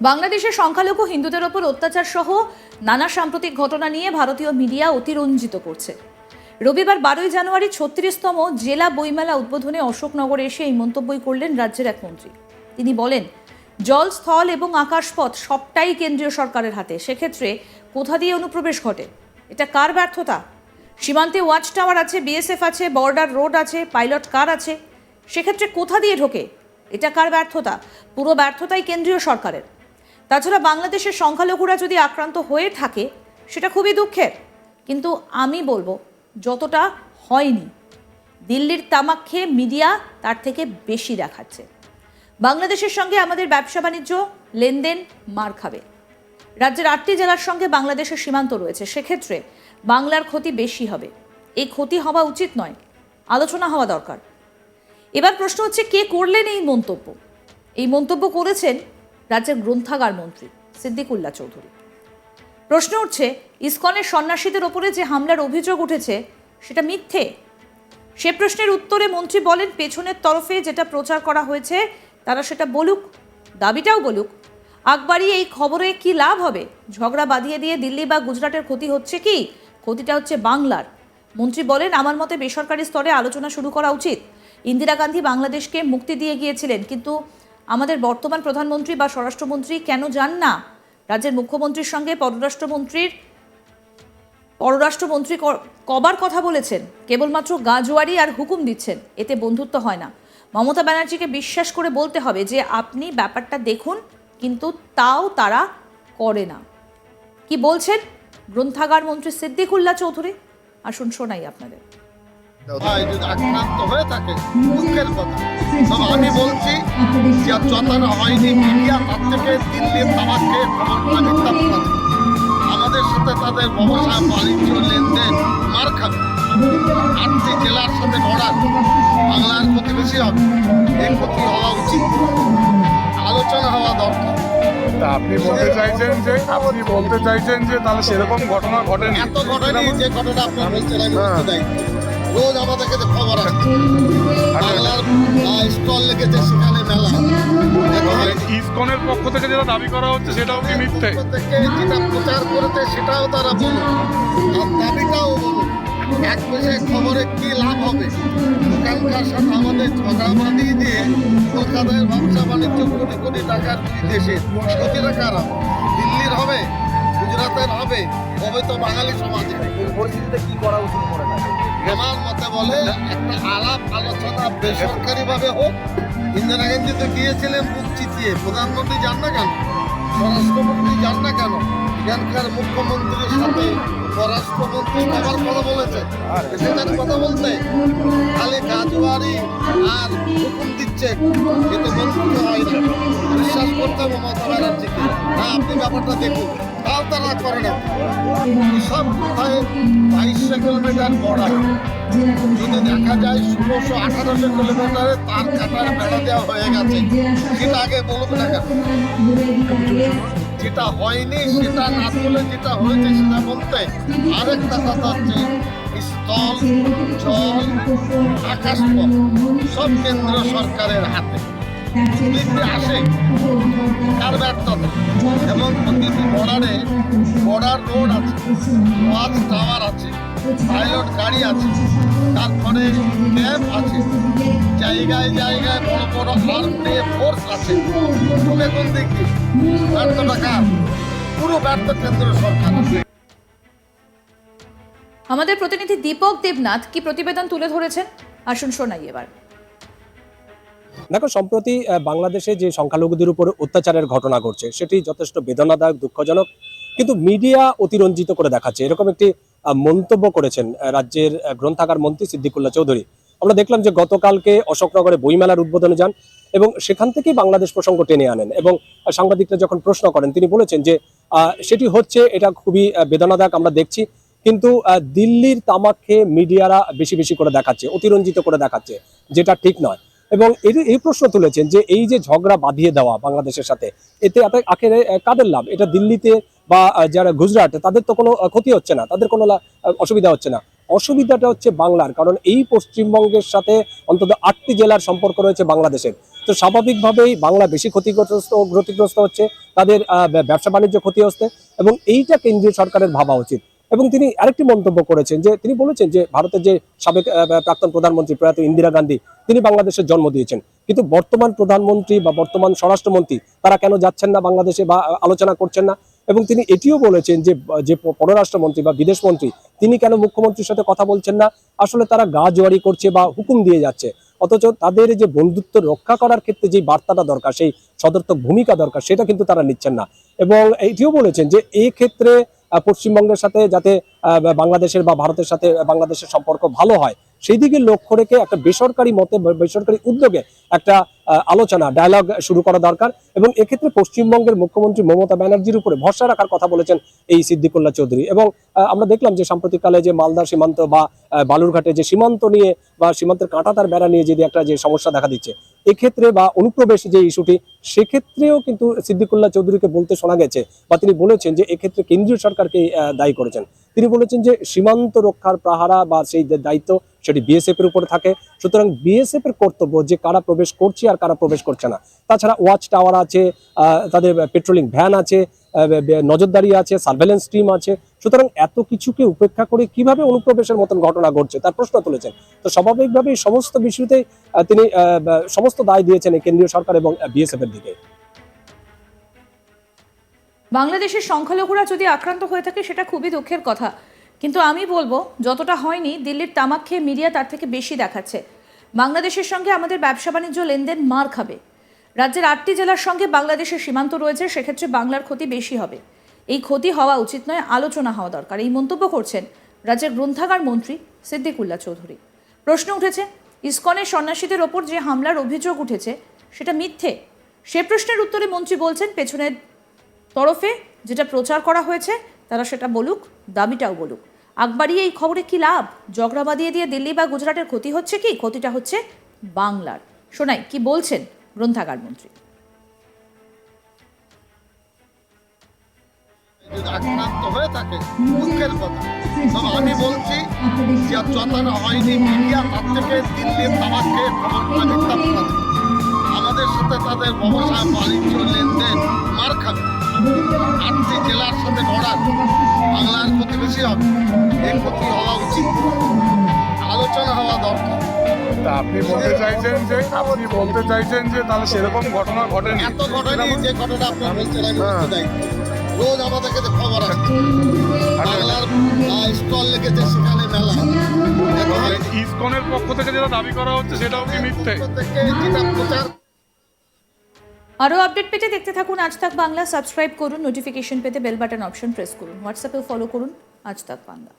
বাংলাদেশের সংখ্যালঘু হিন্দুদের ওপর অত্যাচার সহ নানা সাম্প্রতিক ঘটনা নিয়ে ভারতীয় মিডিয়া অতিরঞ্জিত করছে। রবিবার 12ই জানুয়ারি 36তম জেলা বইমেলা উদ্বোধনে অশোকনগরে এসে এই মন্তব্যই করলেন রাজ্যের এক মন্ত্রী। তিনি বলেন, জল, স্থল এবং আকাশপথ সবটাই কেন্দ্রীয় সরকারের হাতে। সেক্ষেত্রে কোথা দিয়ে অনুপ্রবেশ ঘটে? এটা কার ব্যর্থতা? সীমান্তে ওয়াচ টাওয়ার আছে, বিএসএফ আছে, বর্ডার রোড আছে, পাইলট কার আছে, সেক্ষেত্রে কোথা দিয়ে ঢোকে? এটা কার ব্যর্থতা? পুরো ব্যর্থতাই কেন্দ্রীয় সরকারের। তাছাড়া বাংলাদেশের সংখ্যালঘুরা যদি আক্রান্ত হয়ে থাকে সেটা খুবই দুঃখের, কিন্তু আমি বলবো যতটা হয়নি। দিল্লির তামাক খেয়ে মিডিয়া তার থেকে বেশি দেখাচ্ছে। বাংলাদেশের সঙ্গে আমাদের ব্যবসা বাণিজ্য লেনদেন মার খাবে। রাজ্যের 8টি জেলার সঙ্গে বাংলাদেশের সীমান্ত রয়েছে, সেক্ষেত্রে বাংলার ক্ষতি বেশি হবে। এই ক্ষতি হওয়া উচিত নয়, আলোচনা হওয়া দরকার। এবার প্রশ্ন হচ্ছে, কে করলেন এই মন্তব্য? এই মন্তব্য করেছেন রাজ্যের গ্রন্থাগার মন্ত্রী সিদ্দিকুল্লাহ চৌধুরী। প্রশ্ন উঠছে, ইসকনের সন্ন্যাসীদের ওপরে যে হামলার অভিযোগ উঠেছে সেটা মিথ্যে। সে প্রশ্নের উত্তরে মন্ত্রী বলেন, পেছনের তরফে যেটা প্রচার করা হয়েছে তারা সেটা বলুক, দাবিটাও বলুক। আকবারই এই খবরে কি লাভ হবে? ঝগড়া বাঁধিয়ে দিয়ে দিল্লি বা গুজরাটের ক্ষতি হচ্ছে কি? ক্ষতিটা হচ্ছে বাংলার। মন্ত্রী বলেন, আমার মতে বেসরকারি স্তরে আলোচনা শুরু করা উচিত। ইন্দিরা গান্ধী বাংলাদেশকে মুক্তি দিয়ে গিয়েছিলেন, কিন্তু আমাদের বর্তমান প্রধানমন্ত্রী বা স্বরাষ্ট্রমন্ত্রী কেন যান না? রাজ্যের মুখ্যমন্ত্রীর সঙ্গে পররাষ্ট্রমন্ত্রী কবার কথা বলেছেন? কেবলমাত্র গাজোয়ারি আর হুকুম দিচ্ছেন, এতে বন্ধুত্ব হয় না। মমতা ব্যানার্জিকে বিশ্বাস করে বলতে হবে যে আপনি ব্যাপারটা দেখুন, কিন্তু তাও তারা করে না। কি বলছেন গ্রন্থাগার মন্ত্রী সিদ্দিকুল্লাহ চৌধুরী? আসুন শোনাই আপনাদের। আক্রান্ত হয়ে থাকে দুঃখের কথা। তবে আমি বলছি যে যতটা হয়নি মিডিয়া তার থেকে দিল্লির তামাককে আমাদের সাথে তাদের ব্যবসা বাণিজ্য লেনদেন মার খাবে। 8টি জেলার সাথে বর্ডার, বাংলার ক্ষতি বেশি হবে। এই ক্ষতি হওয়া উচিত, আলোচনা হওয়া দরকার। আপনি বলতে চাইছেন যে তাহলে সেরকম ঘটনা ঘটেনি? এত ঘটেনি যে ঘটনা আপনি বলছেন, আমি বলতে চাই রোজ আমাদের কাছে খবর আসছে। বাংলার স্টল লেগেছে, সেখানে মেলা। ইসকনের পক্ষ থেকে যেটা দাবি করা হচ্ছে সেটাও কি মিথ্যে? থেকে যেটা প্রচার করেছে সেটাও তারা বলুন, আর দাবিটাও বলুন। এক পেশে খবরে কি লাভ হবে? ওখানকার সাথে আমাদের ঝগড়া বাঁধিয়ে দিয়ে কলকাতায় ব্যবসা বাণিজ্য কোটি কোটি টাকার বিদেশে ক্ষতিটা কার হবে? দিল্লির হবে, গুজরাটের হবে, হবে তো বাঙালি সমাজে। পরিস্থিতিতে কি করা উচিত মনে হয়? আমার মতে বলে একটা আলাপ আলোচনা বেসরকারিভাবে হোক। ইন্দিরা গান্ধী তো গিয়েছিলেন বুক চিতিয়ে, প্রধানমন্ত্রী যান না কেন? স্বরাষ্ট্রমন্ত্রী যান না কেন? এখানকার মুখ্যমন্ত্রীর সাথে স্বরাষ্ট্রমন্ত্রী আবার কথা বলেছে, সেটার কথা বলতে খালি গাজওয়ারি আর হুকুম দিচ্ছে, কিন্তু বন্ধুত্ব হয় না। বিশ্বাস করতে হবে মমতা ব্যানার্জিকে। না, আপনি ব্যাপারটা দেখুন, তাও তারা করে না। সব কোথায় 2200 কিলোমিটার বর্ডার, যদি দেখা যায় 1600-1800 কিলোমিটারে তার কাটার বেড়া দেওয়া হয়ে গেছে, সেটা আগে বলুক না কেন? যেটা হয়নি সেটা না বলে যেটা হয়েছে সেটা বলতে। আরেকটা কথা হচ্ছে, স্থল, জল, আকাশপথ সব কেন্দ্র সরকারের হাতে। দিল্লি আসে কার ব্যর্থতা? এবং প্রতিটি বর্ডারে বর্ডার রোড আছে, ওয়াচ টাওয়ার আছে, পাইলট গাড়ি আছে, তারপরে ক্যাম্প আছে, জায়গায় জায়গায় বড় বড় আর্মি ফোর্স আছে। তুমি কোন দিকে ব্যর্থতা কার? পুরো ব্যর্থ কেন্দ্র সরকার। আমাদের প্রতিনিধি দীপক দেবনাথ কি প্রতিবেদন তুলে ধরেছেন, আসুন শোনাই এবার। দেখো, সম্প্রতি বাংলাদেশে যে সংখ্যালঘুদের উপর অত্যাচারের ঘটনা ঘটছে সেটি যথেষ্ট বেদনাদায়ক, দুঃখজনক, কিন্তু মিডিয়া অতিরঞ্জিত করে দেখাচ্ছে, এরকম একটি মন্তব্য করেছেন রাজ্যের গ্রন্থাগার মন্ত্রী সিদ্দিকুল্লাহ চৌধুরী। আমরা দেখলাম যে গতকালকে অশোকনগরে বইমেলার উদ্বোধনে যান এবং সেখান থেকেই বাংলাদেশ প্রসঙ্গ টেনে আনেন, এবং সাংবাদিকরা যখন প্রশ্ন করেন তিনি বলেছেন যে সেটি হচ্ছে, এটা খুবই বেদনাদায়ক আমরা দেখছি, কিন্তু দিল্লির তামাক খেয়ে মিডিয়ারা বেশি বেশি করে দেখাচ্ছে, অতিরঞ্জিত করে দেখাচ্ছে, যেটা ঠিক নয়। এবং এই প্রশ্ন তুলেছেন যে এই যে ঝগড়া বাঁধিয়ে দেওয়া বাংলাদেশের সাথে, এতে আখেরে কাদের লাভ? এটা দিল্লিতে বা যারা গুজরাট, তাদের তো কোনো ক্ষতি হচ্ছে না, তাদের কোনো অসুবিধা হচ্ছে না। অসুবিধাটা হচ্ছে বাংলার, কারণ এই পশ্চিমবঙ্গের সাথে অন্তত 8টি জেলার সম্পর্ক রয়েছে বাংলাদেশের। তো স্বাভাবিকভাবেই বাংলা বেশি ক্ষতিগ্রস্ত হচ্ছে, তাদের ব্যবসা বাণিজ্য ক্ষতি হচ্ছে, এবং এইটা কেন্দ্রীয় সরকারের ভাবা উচিত। এবং তিনি আরেকটি মন্তব্য করেছেন, যে তিনি বলেছেন যে ভারতের যে সাবেক প্রাক্তন প্রধানমন্ত্রী প্রয়াত ইন্দিরা গান্ধী, তিনি বাংলাদেশের জন্ম দিয়েছেন, কিন্তু বর্তমান প্রধানমন্ত্রী বা বর্তমান স্বরাষ্ট্রমন্ত্রী তারা কেন যাচ্ছেন না বাংলাদেশে বা আলোচনা করছেন না। এবং তিনি এটিও বলেছেন যে পররাষ্ট্রমন্ত্রী বা বিদেশ মন্ত্রী তিনি কেন মুখ্যমন্ত্রীর সাথে কথা বলছেন না, আসলে তারা গা জোয়ারি করছে বা হুকুম দিয়ে যাচ্ছে, অথচ তাদের যে বন্ধুত্ব রক্ষা করার ক্ষেত্রে যে বার্তাটা দরকার, সেই সদর্থক ভূমিকা দরকার, সেটা কিন্তু তারা নিচ্ছেন না। এবং এটিও বলেছেন যে এই ক্ষেত্রে পশ্চিমবঙ্গের সাথে যাতে বাংলাদেশের বা ভারতের সাথে বাংলাদেশের সম্পর্ক ভালো হয়, সেই দিকে লক্ষ্য রেখে একটা বেসরকারি মতে বেসরকারি উদ্যোগে একটা আলোচনা ডায়ালগ শুরু করা দরকার। এবং এক্ষেত্রে পশ্চিমবঙ্গের মুখ্যমন্ত্রী মমতা ব্যানার্জির উপরে ভরসা রাখার কথা বলেছেন এই সিদ্দিকুল্লাহ চৌধুরী। এবং আমরা দেখলাম যে সাম্প্রতিককালে যে মালদা সীমান্ত বা বালুরঘাটে যে সীমান্ত নিয়ে বা সীমান্তের কাঁটাতার বেড়া নিয়ে যদি একটা যে সমস্যা দেখা দিচ্ছে এক্ষেত্রে, বা অনুপ্রবেশ যে ইস্যুটি, সেক্ষেত্রেও কিন্তু সিদ্দিকুল্লাহ চৌধুরীকে বলতে শোনা গেছে বা তিনি বলেছেন যে এক্ষেত্রে কেন্দ্রীয় সরকারকে দায়ী করেছেন। তিনি বলেছেন যে সীমান্ত রক্ষার পাহারা বা সেই দায়িত্ব সেটি বিএসএফ এর উপরে থাকে, সুতরাং বিএসএফ এর কর্তব্য যে কারা প্রবেশ করছে আর কারা প্রবেশ করছে না। তাছাড়া ওয়াচ টাওয়ার আছে, তাদের পেট্রোলিং ভ্যান আছে, নজরদারি আছে, সার্ভেলেন্স টিম আছে, সুতরাং এত কিছুকে উপেক্ষা করে কিভাবে অনুপ্রবেশের মতন ঘটনা ঘটছে তার প্রশ্ন তুলেছেন। তো স্বাভাবিকভাবে এই সমস্ত বিষয়তে তিনি সমস্ত দায় দিয়েছেন এই কেন্দ্রীয় সরকার এবং বিএসএফ এর দিকে। বাংলাদেশের সংখ্যালঘুরা যদি আক্রান্ত হয়ে থাকে সেটা খুবই দুঃখের কথা, কিন্তু আমি বলবো যতটা হয়নি দিল্লির তামাক খেয়ে মিডিয়া তার থেকে বেশি দেখাচ্ছে। বাংলাদেশের সঙ্গে আমাদের ব্যবসা বাণিজ্য লেনদেন মার খাবে। রাজ্যের 8টি জেলার সঙ্গে বাংলাদেশের সীমান্ত রয়েছে, সেক্ষেত্রে বাংলার ক্ষতি বেশি হবে। এই ক্ষতি হওয়া উচিত নয়, আলোচনা হওয়া দরকার। এই মন্তব্য করছেন রাজ্যের গ্রন্থাগার মন্ত্রী সিদ্দিকুল্লাহ চৌধুরী। প্রশ্ন উঠেছে, ইসকনের সন্ন্যাসীদের ওপর যে হামলার অভিযোগ উঠেছে সেটা মিথ্যে। সে প্রশ্নের উত্তরে মন্ত্রী বলছেন পেছনের তরফে যেটা প্রচার করা হয়েছে তারা সেটা বলুক, দাবিটাও বলুক। আকবরী এই খবরে কি লাভ? ঝগড়া বাঁধিয়ে দিয়ে দিল্লি বা গুজরাটের ক্ষতি হচ্ছে কি? ক্ষতিটা হচ্ছে বাংলার। শোনাই কি বলছেন গ্রন্থাগার মন্ত্রী। যদি আক্রান্ত হয়ে থাকে দুঃখের কথা, তবে আমি বলছি যে যতটা হয়নি মিডিয়া তার থেকে দিল্লির তামাককে খবরটা মিথ্যা প্রমাণ। আমাদের সাথে তাদের ব্যবসা বাণিজ্য লেনদেন মার খাবে। 8টি জেলার সাথে বর্ডার, বাংলার ক্ষতি বেশি হবে। এই ক্ষতি হওয়া উচিত, আলোচনা হওয়া দরকার। তা আপনি বলতে চাইছেন যে তাহলে সেরকম ঘটনা ঘটেনি? এত ঘটেনি যে ঘটনা আপনি বলছেন, আমি বলতে চাই রোজ আমাদের কাছে খবর আসছে বাংলার স্টল লেগেছে সেখানে মেলা। ইসকনের পক্ষ থেকে যেটা দাবি করা হচ্ছে সেটাও কি মিথ্যে? যেটা প্রচার আরও আপডেট পেতে দেখতে থাকুন আজ তাক বাংলা। সাবস্ক্রাইব করুন, নোটিফিকেশন পেতে বেল বাটন অপশন প্রেস করুন, হোয়াটসঅ্যাপেও ফলো করুন আজ তাক বাংলা।